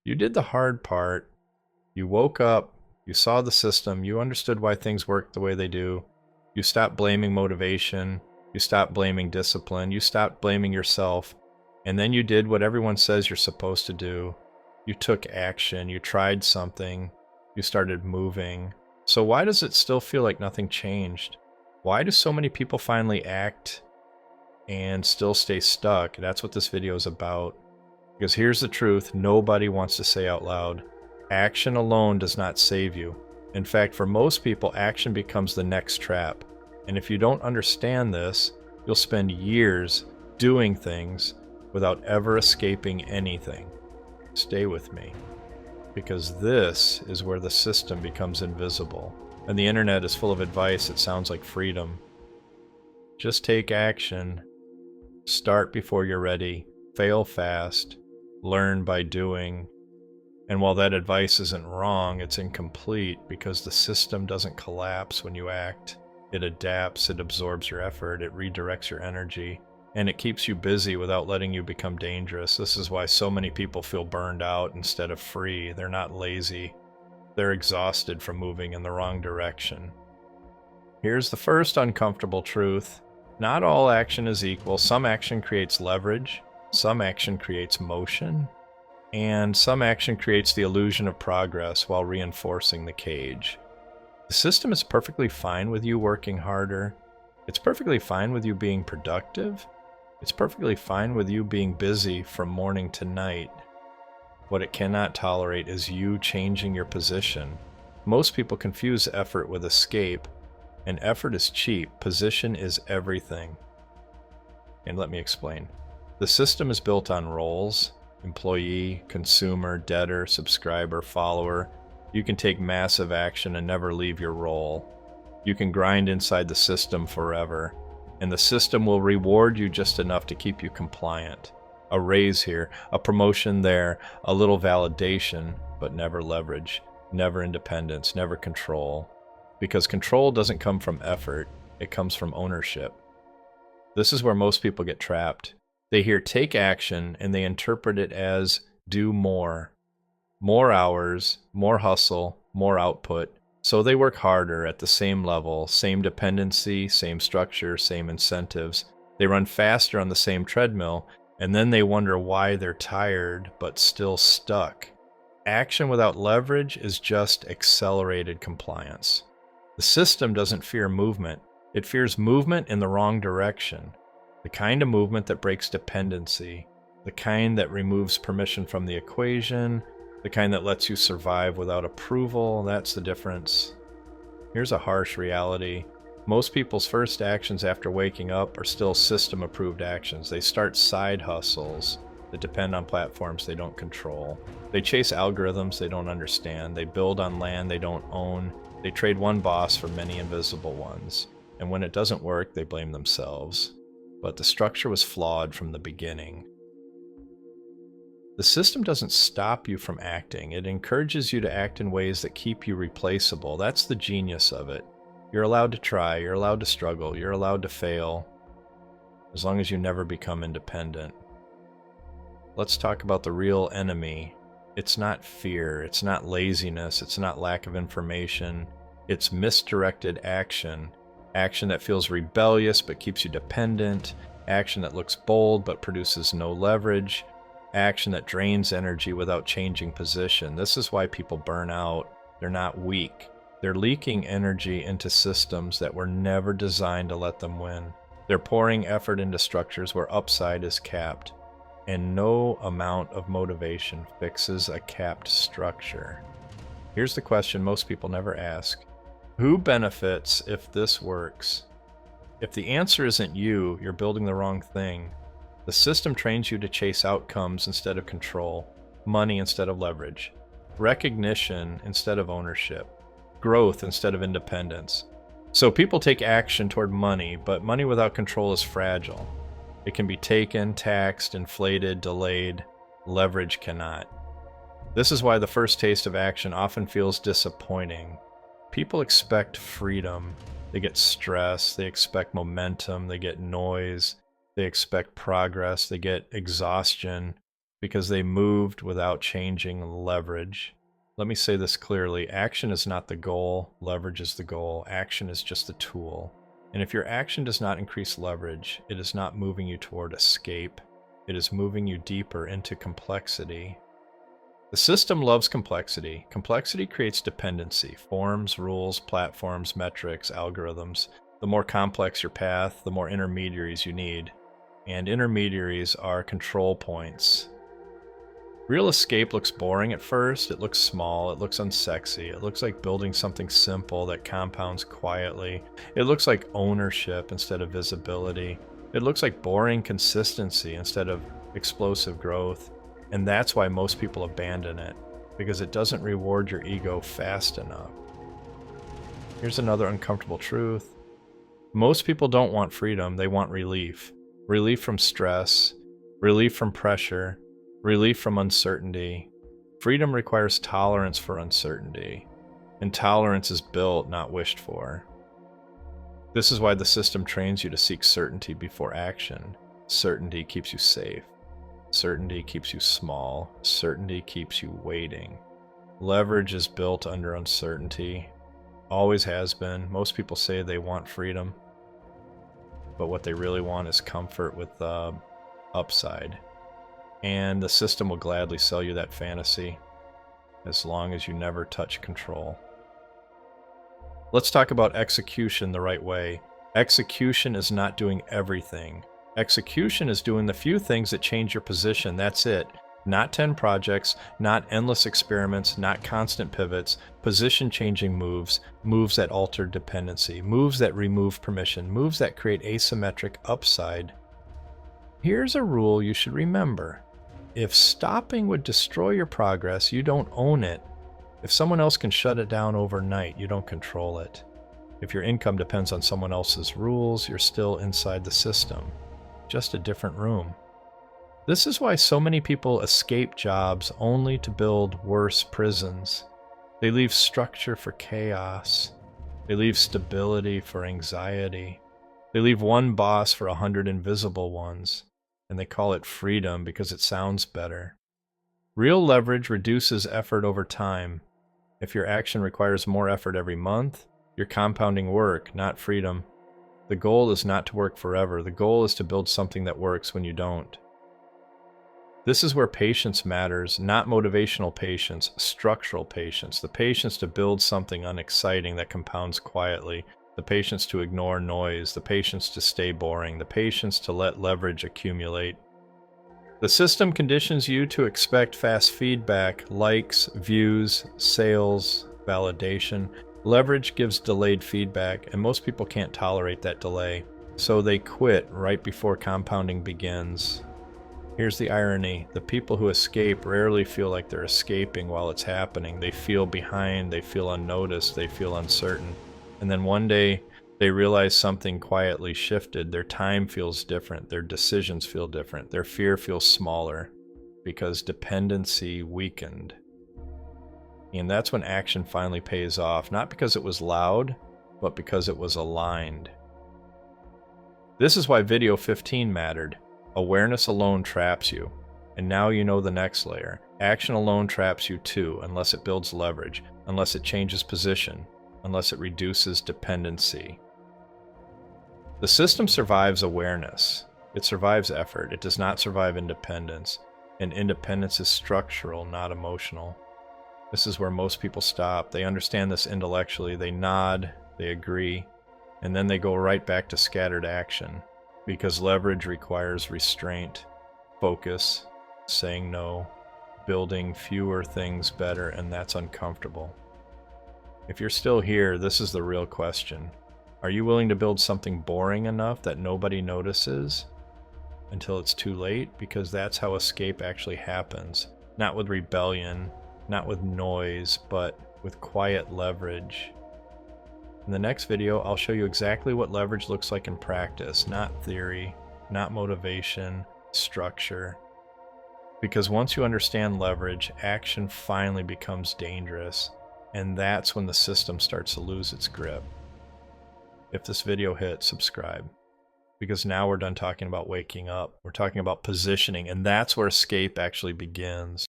You did the hard part. You woke up, you saw the system, you understood why things work the way they do. You stopped blaming motivation, you stopped blaming discipline, you stopped blaming yourself, and then you did what everyone says you're supposed to do. You took action, you tried something, you started moving. So why does it still feel like nothing changed? Why do so many people finally act and still stay stuck? That's what this video is about. Because here's the truth nobody wants to say out loud. Action alone does not save you. In fact, for most people, action becomes the next trap. And if you don't understand this, you'll spend years doing things without ever escaping anything. Stay with me, because this is where the system becomes invisible. And the internet is full of advice that sounds like freedom. Just take action. Start before you're ready. Fail fast. Learn by doing. And while that advice isn't wrong, it's incomplete because the system doesn't collapse when you act. It adapts, it absorbs your effort, it redirects your energy, and it keeps you busy without letting you become dangerous. This is why so many people feel burned out instead of free. They're not lazy. They're exhausted from moving in the wrong direction. Here's the first uncomfortable truth. Not all action is equal. Some action creates leverage, some action creates motion, and some action creates the illusion of progress while reinforcing the cage. The system is perfectly fine with you working harder. It's perfectly fine with you being productive. It's perfectly fine with you being busy from morning to night. What it cannot tolerate is you changing your position. Most people confuse effort with escape, and effort is cheap. Position is everything. And let me explain. The system is built on roles. Employee, consumer, debtor, subscriber, follower. You can take massive action and never leave your role. You can grind inside the system forever, and the system will reward you just enough to keep you compliant. A raise here, a promotion there, a little validation, but never leverage, never independence, never control. Because control doesn't come from effort, it comes from ownership. This is where most people get trapped. They hear take action and they interpret it as do more. More hours, more hustle, more output. So they work harder at the same level, same dependency, same structure, same incentives. They run faster on the same treadmill, and then they wonder why they're tired but still stuck. Action without leverage is just accelerated compliance. The system doesn't fear movement. It fears movement in the wrong direction. The kind of movement that breaks dependency, the kind that removes permission from the equation, the kind that lets you survive without approval. That's the difference. Here's a harsh reality. Most people's first actions after waking up are still system-approved actions. They start side hustles that depend on platforms they don't control. They chase algorithms they don't understand. They build on land they don't own. They trade one boss for many invisible ones. And when it doesn't work, they blame themselves. But the structure was flawed from the beginning. The system doesn't stop you from acting. It encourages you to act in ways that keep you replaceable. That's the genius of it. You're allowed to try, you're allowed to struggle, you're allowed to fail, as long as you never become independent. Let's talk about the real enemy. It's not fear, it's not laziness, it's not lack of information. It's misdirected action. Action that feels rebellious but keeps you dependent. Action that looks bold but produces no leverage. Action that drains energy without changing position. This is why people burn out. They're not weak. They're leaking energy into systems that were never designed to let them win. They're pouring effort into structures where upside is capped. And no amount of motivation fixes a capped structure. Here's the question most people never ask. Who benefits if this works? If the answer isn't you, you're building the wrong thing. The system trains you to chase outcomes instead of control, money instead of leverage, recognition instead of ownership, growth instead of independence. So people take action toward money, but money without control is fragile. It can be taken, taxed, inflated, delayed. Leverage cannot. This is why the first taste of action often feels disappointing. People expect freedom. They get stress, they expect momentum, they get noise, they expect progress, they get exhaustion. because they moved without changing leverage. Let me say this clearly. Action is not the goal. Leverage is the goal. Action is just a tool. And if your action does not increase leverage, it is not moving you toward escape. It is moving you deeper into complexity. The system loves complexity. Complexity creates dependency. Forms, rules, platforms, metrics, algorithms. The more complex your path, the more intermediaries you need. And intermediaries are control points. Real escape looks boring at first. It looks small. It looks unsexy. It looks like building something simple that compounds quietly. It looks like ownership instead of visibility. It looks like boring consistency instead of explosive growth. And that's why most people abandon it, because it doesn't reward your ego fast enough. Here's another uncomfortable truth. Most people don't want freedom. They want relief. Relief from stress, relief from pressure, relief from uncertainty. Freedom requires tolerance for uncertainty, and tolerance is built, not wished for. This is why the system trains you to seek certainty before action. Certainty keeps you safe. Certainty keeps you small. Certainty keeps you waiting. Leverage is built under uncertainty. Always has been. Most people say they want freedom, but what they really want is comfort with upside. And the system will gladly sell you that fantasy as long as you never touch control. Let's talk about execution the right way. Execution is not doing everything. Execution is doing the few things that change your position. That's it. Not 10 projects, not endless experiments, not constant pivots, position-changing moves, moves that alter dependency, moves that remove permission, moves that create asymmetric upside. Here's a rule you should remember. If stopping would destroy your progress, you don't own it. If someone else can shut it down overnight, you don't control it. If your income depends on someone else's rules, you're still inside the system. Just a different room. This is why so many people escape jobs only to build worse prisons. They leave structure for chaos. They leave stability for anxiety. They leave one boss for 100 invisible ones, and they call it freedom because it sounds better. Real leverage reduces effort over time. If your action requires more effort every month, you're compounding work, not freedom. The goal is not to work forever. The goal is to build something that works when you don't. This is where patience matters, not motivational patience, structural patience. The patience to build something unexciting that compounds quietly. The patience to ignore noise. The patience to stay boring. The patience to let leverage accumulate. The system conditions you to expect fast feedback, likes, views, sales, validation. Leverage gives delayed feedback, and most people can't tolerate that delay, so they quit right before compounding begins. Here's the irony. The people who escape rarely feel like they're escaping while it's happening. They feel behind, they feel unnoticed, they feel uncertain. And then one day, they realize something quietly shifted. Their time feels different, their decisions feel different, their fear feels smaller, because dependency weakened. And that's when action finally pays off, not because it was loud, but because it was aligned. This is why video 15 mattered. Awareness alone traps you. And now you know the next layer. Action alone traps you too, unless it builds leverage, unless it changes position, unless it reduces dependency. The system survives awareness. It survives effort. It does not survive independence. And independence is structural, not emotional. This is where most people stop. They understand this intellectually. They nod, they agree, and then they go right back to scattered action. Because leverage requires restraint, focus, saying no, building fewer things better, and that's uncomfortable. If you're still here, this is the real question. Are you willing to build something boring enough that nobody notices until it's too late? Because that's how escape actually happens. Not with rebellion, not with noise, but with quiet leverage. In the next video, I'll show you exactly what leverage looks like in practice, not theory, not motivation, structure. Because once you understand leverage, action finally becomes dangerous, and that's when the system starts to lose its grip. If this video hit, subscribe. because now we're done talking about waking up. We're talking about positioning, and that's where escape actually begins.